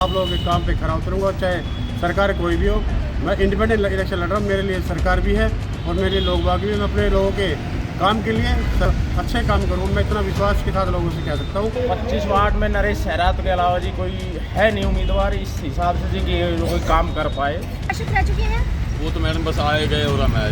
आप लोगों के काम पे खरा उतरूंगा, चाहे सरकार कोई भी हो। मैं इंडिपेंडेंट इलेक्शन लड़ रहा हूँ, मेरे लिए सरकार भी है और मेरे लिए लोग बाग भी। मैं अपने लोगों के काम के लिए अच्छे काम करूँ, मैं इतना विश्वास के साथ लोगों से कह सकता हूँ। 25 वार्ड में नरेश सहरावत के अलावा जी कोई है नहीं उम्मीदवार इस हिसाब से जी कि कोई काम कर पाए। रह चुके हैं वो तो मैडम बस आए गए और मैं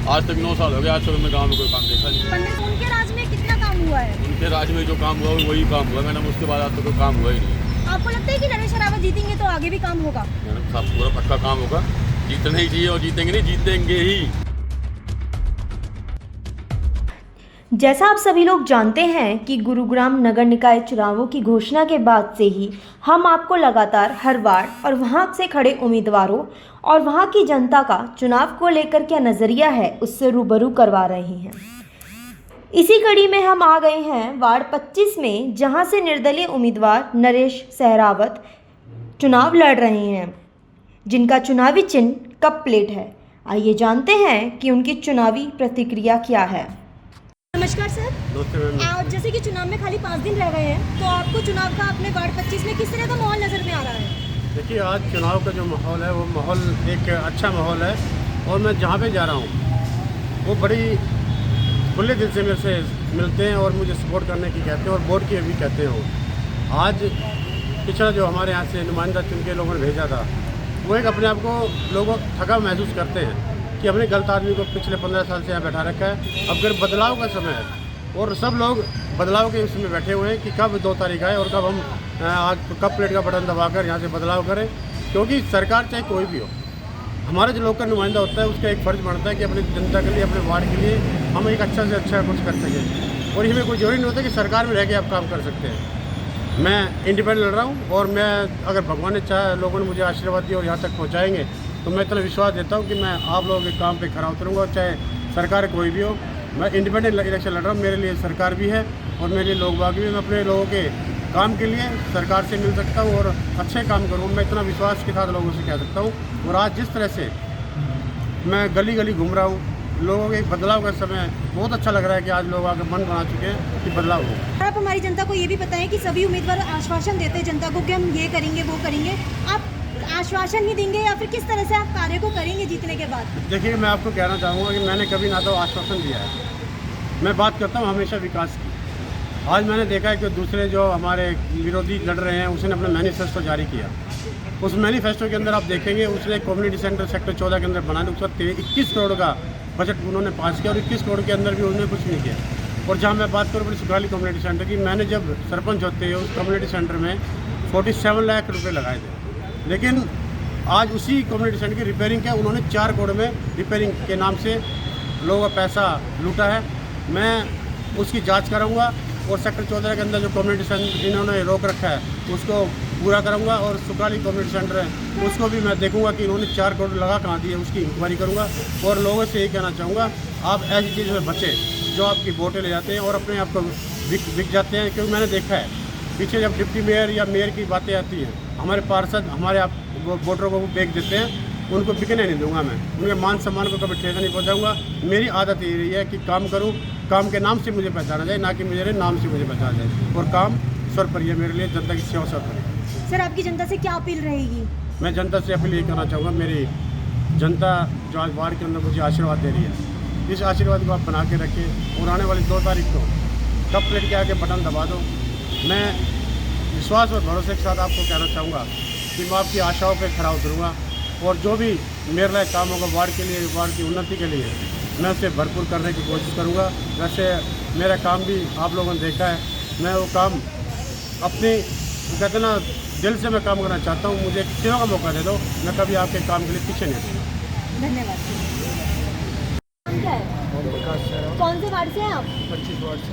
आज तक 9 साल हो गए, आज तक मैं गाँव में कोई काम देखा नहीं। उनके राज में कितना काम हुआ है? उनके राज्य में जो काम हुआ वही काम हुआ मैडम, उसके बाद आज तक कोई काम हुआ ही नहीं। आपको लगता है कि नरेश सहरावत जीतेंगे तो आगे भी काम होगा? मैडम साहब पूरा पक्का काम होगा, जीतना ही चाहिए और जीतेंगे नहीं जीतेंगे ही। जैसा आप सभी लोग जानते हैं कि गुरुग्राम नगर निकाय चुनावों की घोषणा के बाद से ही हम आपको लगातार हर वार्ड और वहां से खड़े उम्मीदवारों और वहां की जनता का चुनाव को लेकर क्या नज़रिया है उससे रूबरू करवा रहे हैं। इसी कड़ी में हम आ गए हैं वार्ड 25 में, जहां से निर्दलीय उम्मीदवार नरेश सहरावत चुनाव लड़ रहे हैं, जिनका चुनावी चिन्ह कप प्लेट है। आइए जानते हैं कि उनकी चुनावी प्रतिक्रिया क्या है। नमस्कार सर। जैसे कि चुनाव में खाली 5 दिन रह गए हैं, तो आपको चुनाव का अपने वार्ड 25 में किस तरह का माहौल नजर में आ रहा है? देखिए, आज चुनाव का जो माहौल है वो माहौल एक अच्छा माहौल है और मैं जहाँ पे जा रहा हूँ वो बड़ी खुले दिल से मेरे से मिलते हैं और मुझे सपोर्ट करने की कहते हैं और वोट की भी कहते हो। आज पिछला जो हमारे यहाँ से नुमाइंदा चुन के लोगों ने भेजा था, वो एक अपने आप को लोग थका महसूस करते हैं कि हमने गलत आदमी को पिछले 15 साल से यहाँ बैठा रखा है। अब अगर बदलाव का समय है और सब लोग बदलाव के उसमें बैठे हुए हैं कि कब 2 तारीख आए और कब हम कप प्लेट का बटन दबाकर यहाँ से बदलाव करें, क्योंकि सरकार चाहे कोई भी हो, हमारा जो लोकल नुमाइंदा होता है उसका एक फ़र्ज़ बनता है कि अपनी जनता के लिए, अपने वार्ड के लिए हम एक अच्छा से अच्छा कुछ कर सकें। और इसमें कोई जरूरी नहीं होता कि सरकार में रह के आप काम कर सकते हैं। मैं इंडिपेंडेंट लड़ रहा हूँ और मैं अगर भगवान ने चाहे, लोगों ने मुझे आशीर्वाद दिया और यहाँ तक पहुँचाएंगे, तो मैं इतना विश्वास देता हूँ कि मैं आप लोगों के काम पे खरा उतरूंगा, चाहे सरकार कोई भी हो। मैं इंडिपेंडेंट इलेक्शन लड़ रहा हूँ, मेरे लिए सरकार भी है और मेरे लिए लोग बाग भी। मैं अपने लोगों के काम के लिए सरकार से मिल सकता हूँ और अच्छे काम करूँ, मैं इतना विश्वास के साथ लोगों से कह सकता हूँ। और आज जिस तरह से मैं गली गली घूम रहा हूँ, लोगों के बदलाव का समय बहुत अच्छा लग रहा है कि आज लोग आकर मन बना चुके हैं कि बदलाव हो। आप हमारी जनता को ये भी बताएं कि सभी उम्मीदवार आश्वासन देते हैं जनता को कि हम ये करेंगे वो करेंगे, आप आश्वासन ही देंगे या फिर किस तरह से आप कार्य को करेंगे जीतने के बाद? देखिए, मैं आपको कहना चाहूँगा कि मैंने कभी ना तो आश्वासन दिया है, मैं बात करता हूँ हमेशा विकास की। आज मैंने देखा है कि दूसरे जो हमारे विरोधी लड़ रहे हैं, उसने अपना मैनिफेस्टो जारी किया। उस मैनिफेस्टो के अंदर आप देखेंगे उसने कम्युनिटी सेंटर सेक्टर 14 के अंदर बनाने, उसका 21 करोड़ का बजट उन्होंने पास किया और 21 करोड़ के अंदर भी उन्होंने कुछ नहीं किया। और जहाँ मैं बात करूँ बड़ी सुखाली कम्युनिटी सेंटर की, मैंने जब सरपंच होते हैं उस कम्युनिटी सेंटर में 47 लाख रुपये लगाए थे, लेकिन आज उसी कम्युनिटी सेंटर की रिपेयरिंग क्या उन्होंने 4 करोड़ में रिपेयरिंग के नाम से लोगों का पैसा लूटा है। मैं उसकी जांच कराऊंगा और सेक्टर 14 के अंदर जो कम्युनिटी सेंटर इन्होंने रोक रखा है उसको पूरा कराऊंगा और सुखाली कम्युनिटी सेंटर है उसको भी मैं देखूंगा कि इन्होंने 4 करोड़ लगा कहाँ दिए, उसकी इंक्वायरी करूंगा। और लोगों से यही कहना चाहूँगा, आप ऐसी चीज़ में बचें जो आपकी वोटें ले जाते हैं और अपने आप को बिक जाते हैं। क्योंकि मैंने देखा है पीछे जब डिप्टी मेयर या मेयर की बातें आती हैं, हमारे पार्षद हमारे आप वोटरों को बेच देते हैं, उनको बिकने नहीं दूंगा। मैं उनके मान सम्मान को कभी ठेस नहीं पहुंचाऊंगा। मेरी आदत ये रही है कि काम करूं, काम के नाम से मुझे पहचाना जाए, ना कि मेरे नाम से मुझे पहचाना जाए। और काम सर्वोपरि है मेरे लिए, जनता की सेवा सर्वोपरि। सर, आपकी जनता से क्या अपील रहेगी? मैं जनता से अपील ये करना चाहूँगा, मेरी जनता जो आज वार्ड के अंदर मुझे आशीर्वाद दे रही है, इस आशीर्वाद को आप बना के रखें और आने वाली 2 तारीख को कप प्लेट के आगे बटन दबा दो। मैं विश्वास और भरोसे के साथ आपको कहना चाहूँगा कि मैं आपकी आशाओं पर खरा उतरूँगा और जो भी मेरे लायक काम होगा वार्ड के लिए, वार्ड की उन्नति के लिए, मैं उसे भरपूर करने की कोशिश करूँगा। वैसे मेरा काम भी आप लोगों ने देखा है, मैं वो काम अपनी कहते ना दिल से मैं काम करना चाहता हूँ। मुझे किसी का मौका दे दो, मैं कभी आपके काम के लिए पीछे नहीं हटूँगा। धन्यवाद। नाम क्या है? कौन से वार्ड से हैं आप? 25 वार्ड से।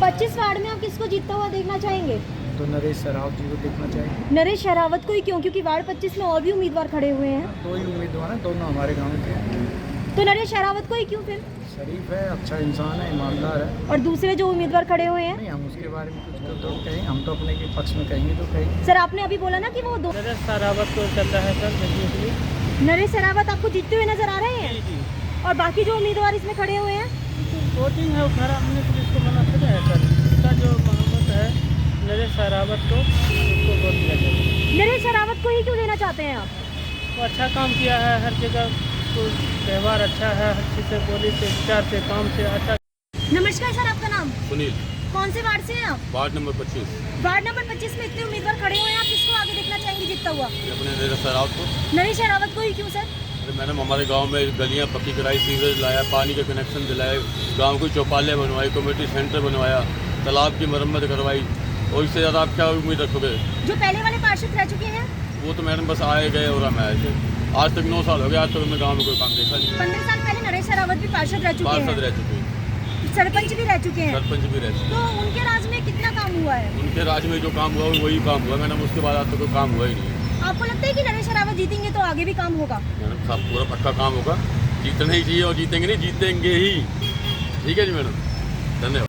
25 वार्ड में आप किसको जीतता हुआ देखना चाहेंगे? तो नरेश सहरावत जी को देखना चाहिए। नरेश सहरावत को ही क्यों? क्योंकि वार्ड 25 में और भी उम्मीदवार खड़े हुए हैं। 2 ही उम्मीदवार हैं, दोनों हमारे गाँव के। तो नरेश सहरावत को ही क्यों फिर? शरीफ है, अच्छा इंसान है, ईमानदार है। और दूसरे जो उम्मीदवार खड़े हुए हैं? नहीं, हम उसके बारे में कुछ तो कहें, हम तो अपने के पक्ष में कहेंगे तो कहेंगे। सर, आपने अभी बोला ना कि वो नरेश सहरावत को चल रहा है सर। नरेश सहरावत आपको जीतते हुए नजर आ रहे हैं? और बाकी जो उम्मीदवार इसमें खड़े हुए हैं? वोटिंग है खरा, हमने तो इसको मना कर है सर। इसका जो मोहम्मद है नरेश सहरावत को, उसको वोट दिया जाए। नरेश शेरावत को ही क्यों देना चाहते हैं आप? वो अच्छा काम किया है, हर जगह तो व्यवहार अच्छा है, हर चीज़ से, बोली से, विचार से, काम से अच्छा। नमस्कार सर, आपका नाम? सुनील, कौन से वार्ड से हैं आप? Ward number 25। वार्ड नंबर 25 में इतने उम्मीदवार खड़े हुए हैं, आप किसको आगे देखना चाहेंगे जीतता हुआ? ये अपने नरेश शेरावत को। नरेश शेरावत को ही क्यों सर? अरे मैडम, हमारे गांव में गलियां पक्की कराई, सीवरेज लाया, पानी के कनेक्शन दिलाए, गांव को चौपाले बनवाई, कम्युनिटी सेंटर बनवाया, तालाब की मरम्मत करवाई, और इससे ज़्यादा आप क्या उम्मीद रखोगे? जो पहले वाले पार्षद रह चुके हैं वो तो मैडम बस आए गए और हम आए थे। आज तक 9 साल हो गए, आज तक हमने गाँव में कोई काम देखा नहीं। 15 साल पहले नरेश शेरावत भी पार्षद रह चुके पार्षद हैं, रह चुके हैं, सरपंच भी रह चुके हैं, सरपंच भी रह चुके तो उनके राज में कितना काम हुआ है? हैं। उनके राज में जो काम हुआ वही काम हुआ मैडम, उसके बाद आज तक कोई काम हुआ ही नहीं। आपको लगता है कि नरेश शेरावत जीतेंगे तो आगे भी काम होगा? मैडम साहब, पूरा पक्का काम होगा, जीतना ही चाहिए और जीतेंगे नहीं, जीतेंगे ही। ठीक है जी मैडम, धन्यवाद।